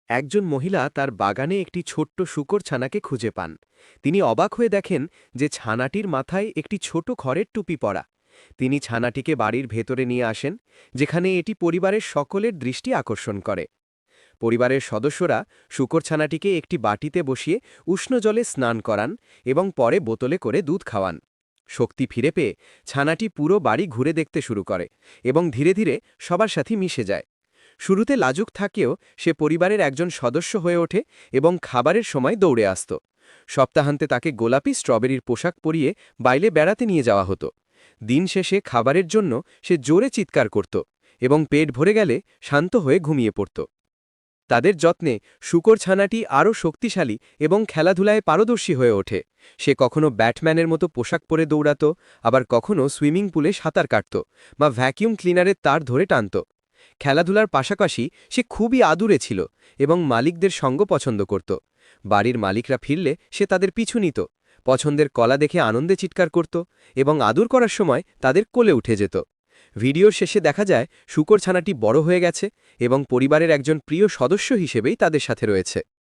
একজন মহিলা তার বাগানে একটি ছোট্ট শূকর ছানাকে খুঁজে পান। তিনি অবাক হয়ে দেখেন যে ছানাটির মাথায় একটি ছোট খড়ের টুপি পরা। তিনি ছানাটিকে বাড়ির ভেতরে নিয়ে আসেন, যেখানে এটি পরিবারের সকলের দৃষ্টি আকর্ষণ করে। পরিবারের সদস্যরা শূকর ছানাটিকে একটি বাটিতে বসিয়ে উষ্ণ জলে স্নান করান এবং পরে বোতলে করে দুধ খাওয়ান। শক্তি ফিরে পেয়ে ছানাটি পুরো বাড়ি ঘুরে দেখতে শুরু করে এবং ধীরে ধীরে সবার সাথে মিশে যায়। শুরুতে লাজুক থাকেও সে পরিবারের একজন সদস্য হয়ে ওঠে এবং খাবারের সময় দৌড়ে আসত। সপ্তাহান্তে তাকে গোলাপি স্ট্রবেরির পোশাক পরিয়ে বাইরে বেড়াতে নিয়ে যাওয়া হতো। দিন শেষে খাবারের জন্য সে জোরে চিৎকার করত এবং পেট ভরে গেলে শান্ত হয়ে ঘুমিয়ে পড়ত। তাদের যত্নে শূকর ছানাটি আরও শক্তিশালী এবং খেলাধুলায় পারদর্শী হয়ে ওঠে। সে কখনো ব্যাটম্যানের মতো পোশাক পরে দৌড়াত, আবার কখনো সুইমিং পুলে সাঁতার কাটত বা ভ্যাকিউম ক্লিনারের তার ধরে টানত। খেলাধুলার পাশাপাশি সে খুবই আদুরে ছিল এবং মালিকদের সঙ্গ পছন্দ করত। বাড়ির মালিকরা ফিরলে সে তাদের পিছু নিত, পছন্দের কলা দেখে আনন্দে চিৎকার করত এবং আদর করার সময় তাদের কোলে উঠে যেত। ভিডিওর শেষে দেখা যায় শূকর ছানাটি বড় হয়ে গেছে এবং পরিবারের একজন প্রিয় সদস্য হিসেবেই তাদের সাথে রয়েছে।